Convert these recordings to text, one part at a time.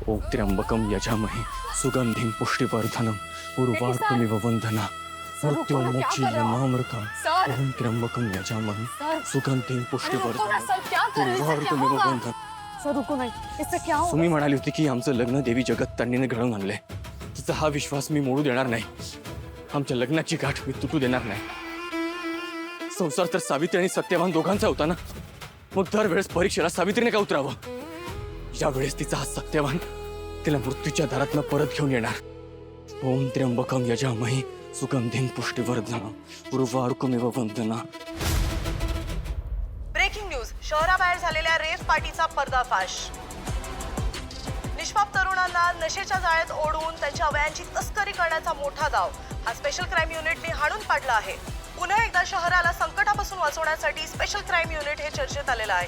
ओम त्र्यंबकम यजामहे सुगंधिं पुष्टिवर्धनम उर्वारुकमिव वंदना मृत्युर्मोक्षीयमामृतम् ओम त्र्यंबकम यजामहे सुगंधिं पुष्टिवर्धनम उर्वारुकमिव वंदना। सर रुको नहीं, इससे क्या हो? तुम्ही म्हणाली होती की आमचं लग्न देवी जगत्तारिणीने घडवून आणलंय. तिचा हा विश्वास मी मोडू देणार नाही. आमच्या लग्नाची गाठ मी तुटू देणार नाही. संसार तर सावित्री आणि सत्यवान दोघांचा होता ना. मग दरवेळेस परीक्षेला सावित्रीने का उतरावं? यावेळेस तिचा हा सत्यवान तिला मृत्यूच्या दारातनं परत घेऊन येणार. ओम त्र्यंबकम यजामहे सुगंधिं पुष्टिवर्धनम उर्वारुकमिव वंदना. Breaking news. शहराबाहेर झालेल्या रेव्ह पार्टीचा पर्दाफाश. निष्पाप तरुणांना नशेच्या जाळ्यात ओढून त्यांच्या अवयांची तस्करी करण्याचा मोठा डाव हा स्पेशल क्राईम युनिटने हाणून पाडला आहे. पुन्हा एकदा शहराला संकटापासून वाचवण्यासाठी स्पेशल क्राईम युनिट हे चर्चेत आलेलं आहे.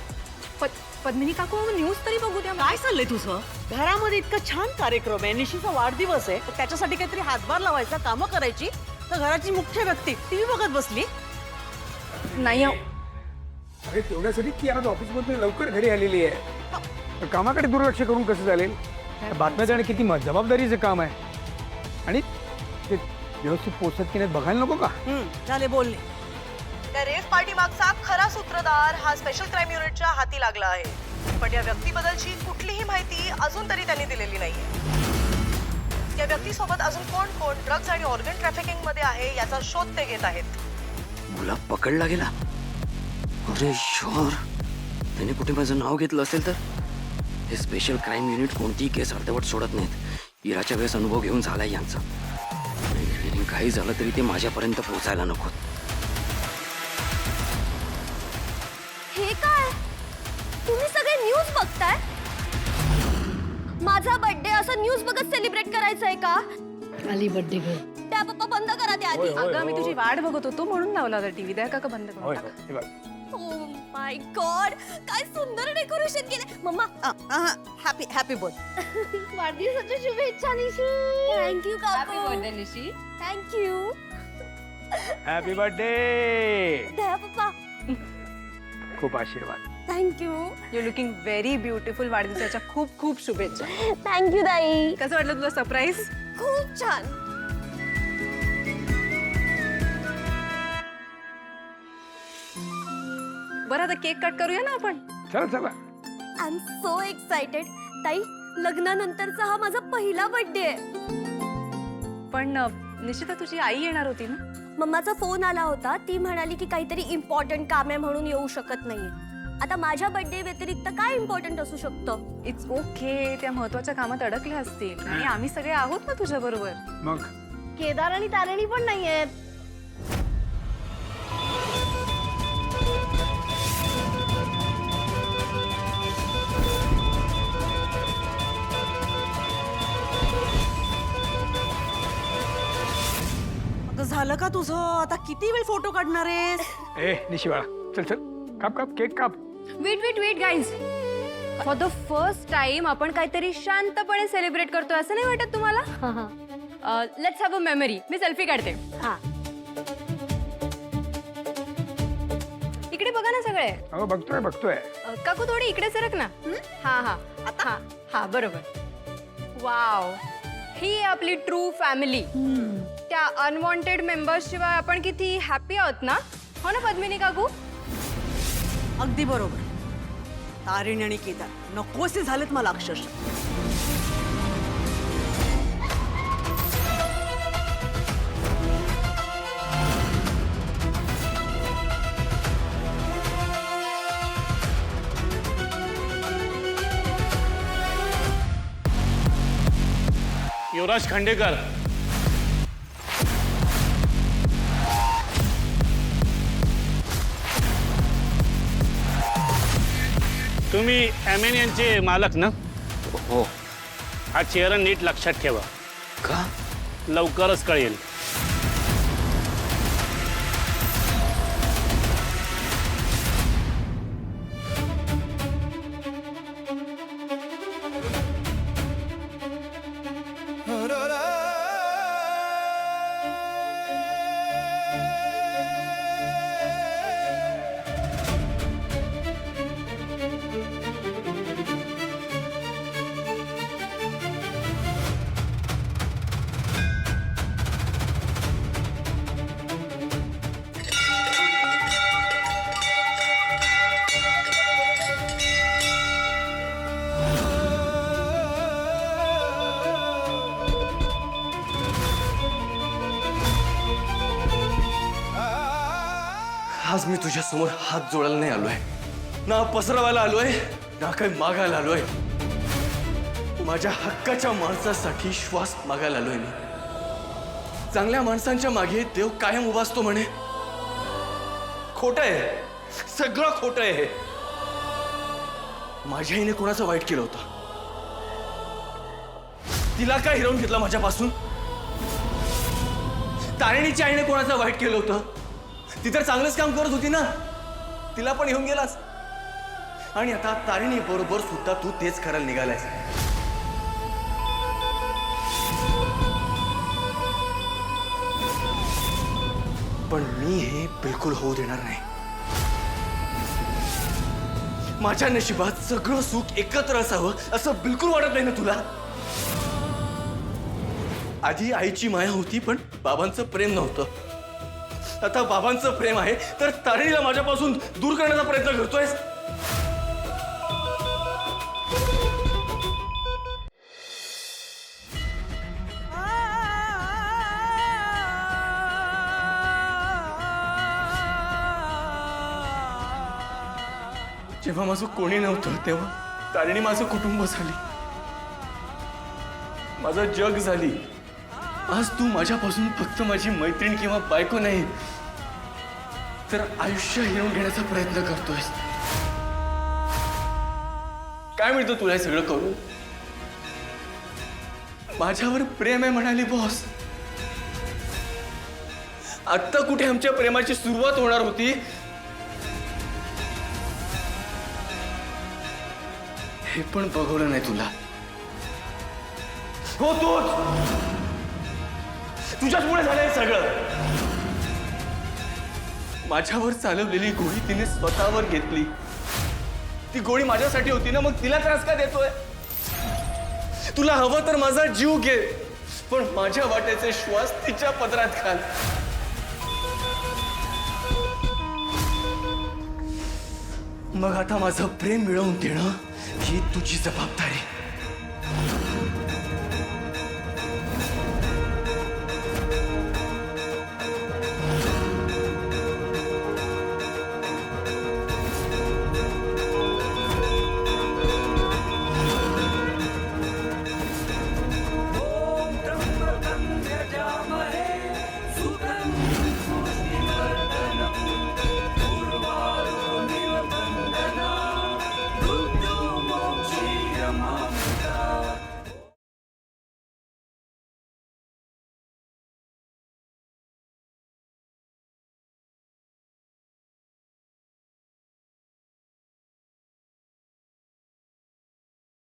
पद्मिनी काकू न्यूज तरी बघू द्या. काय चाललंय तुझं? घरामध्ये इतका छान कार्यक्रम आहे, निशीचा वाढदिवस आहे, त्याच्यासाठी काहीतरी हातभार लावायचा, कामं करायची, तर घराची मुख्य व्यक्ती टीव्ही बघत बसली. नाही अरे तेवढ्यासाठी ती आज ऑफिसमधून लवकर घरी आलेली आहे. कामाकडे दुर्लक्ष करून कसं चालेल? बातम्या देणं किती जबाबदारीचं काम आहे आणि ते व्यवस्थित पोचत की नाही बघायला नको का? झाले बोलले. त्या रेव्ह पार्टी मागचा खरा सूत्रधार हा स्पेशल क्राईम युनिटच्या हाती लागला आहे. पण या व्यक्तीबद्दलची कुठलीही माहिती अजून तरी त्यांनी दिलेली नाहीये. या व्यक्तीसोबत अजून कोण कोण ड्रग्ज आणि ऑर्गन ट्रॅफिकिंग मध्ये आहे याचा शोध ते घेत आहेत. गुलाब पकडला गेला. अरे शोर, त्याने कुठे माझं नाव घेतलं असेल तर? हे स्पेशल क्राईम युनिट कोणतीही केस अर्धवट सोडत नाहीत. इराच्या वेळेस अनुभव घेऊन झालाय यांचा. काही झालं तरी ते माझ्यापर्यंत पोहोचायला नको. हे काय? तुम्ही सगळे न्यूज बघताय? माझा बर्थडे असं न्यूज बघत सेलिब्रेट करायचंय का? आली बर्थडे गर्ल. त्या पप्पा बंद करा ते आधी. अगं मी तुझी वाट बघत होतो म्हणून लावला होता टीव्ही. द्या का बंद करून टाका. ओ माय गॉड, काय सुंदर डेकोरेशन केलंय. मम्मा हॅपी हॅपी बोल. वाढदिवसाच्या शुभेच्छा निशी. थँक्यू काकू. हॅपी बर्थडे निशी. थँक्यू. Happy birthday. द्या पप्पा. खूप आशीर्वाद. Thank you. You looking very beautiful. वाढदिवसाच्या खूप खूप शुभेच्छा. थँक्यू ताई. कसं वाटलं तुला सरप्राईज? खूप छान. बरं आता केक कट करूया ना आपण. चला चला. I am so excited. ताई, लग्नानंतरचा हा माझा पहिला बर्थडे आहे. पण निश्चित तुझी आई येणार होती ना? मम्माचा फोन आला होता. ती म्हणाली की काहीतरी इम्पॉर्टंट काम आहे म्हणून येऊ शकत नाहीये. आता माझ्या बर्थडे व्यतिरिक्त काय इम्पॉर्टंट असू शकतं? It's okay. त्या महत्वाच्या कामात अडकल्या असतील आणि आम्ही सगळे आहोत ना तुझ्या बरोबर. मग केदार आणि तारिणी पण नाहीयेत. झालं का तुझं? आता किती वेळ फोटो काढणार आहेस? ए निशिवाळा, चल चल, काप काप केक काप. Wait guys. For the first time आपण काहीतरी शांतपणे सेलिब्रेट करतोय असं नाही वाटत तुम्हाला? Let's have a memory. मी सेल्फी काढते. इकडे बघा ना सगळे. हो बघतोय बघतोय. काकू थोडी इकडे सरक ना. हा हा हा हा बरोबर. वाव, ही आपली ट्रू फॅमिली. त्या अनवॉन्टेड मेंबर्स शिवाय आपण किती हॅपी आहोत ना? हो ना पद्मिनी काकू? अगदी बरोबर. तारिणी आणि केदार नकोसे झालेत मला अक्षरशः. युवराज खांडेकर, तुम्ही एमएन यांचे मालक ना? हो. हा चेहरा नीट लक्षात ठेवा. का? लवकरच कळेल. मी तुझ्या समोर हात जोडायला नाही आलोय, ना पसरवायला आलोय, ना काही मागायला आलोय. माझ्या हक्काच्या माणसासाठी श्वास मागायला आलोय मी. चांगल्या माणसांच्या मागे देव कायम उभा असतो म्हणे. खोटं आहे, सगळं खोटं आहे. माझ्या आईने कोणाचं वाईट केलं होतं? तिला काय हिरावून घेतलं माझ्यापासून? तारिणीच्या आईने कोणाचं वाईट केलं होतं? ती तर चांगलंच काम करत होती ना, तिला पण येऊन गेलास. आणि आता तारिणी बरोबर सुद्धा तू तेच करायला निघालायस. पण मी हे बिलकुल होऊ देणार नाही. माझ्या नशिबात सगळं सुख एकत्र असावं असं बिलकुल वाटत नाही ना तुला? आधी आईची माया होती, पण बाबांचं प्रेम नव्हतं. आता बाबांचं प्रेम आहे, तर तारिणीला माझ्यापासून दूर करण्याचा प्रयत्न करतोयस. जेव्हा माझं कोणी नव्हतं तेव्हा तारिणी माझं कुटुंब झाली, माझं जग झाली. आज तू माझ्यापासून फक्त माझी मैत्रीण किंवा बायको नाही, तर आयुष्य हिरावून घेण्याचा प्रयत्न करतोयस. काय मिळतं तुला हे सगळं करून? माझ्यावर प्रेम आहे म्हणाली बॉस. आत्ता कुठे आमच्या प्रेमाची सुरुवात होणार होती, हे पण बघवलं नाही तुला. हो, तूच, तुझ्याचमुळे झालंय सगळं. माझ्यावर चालवलेली गोळी तिने स्वतःवर घेतली. ती गोळी माझ्यासाठी होती ना, मग तिला त्रास का देतोय? तुला हवं तर माझा जीव घे, पण माझ्या वाट्याचे श्वास तिच्या पदरात घाल. मग आता माझं प्रेम मिळवून देणं ही तुझी जबाबदारी.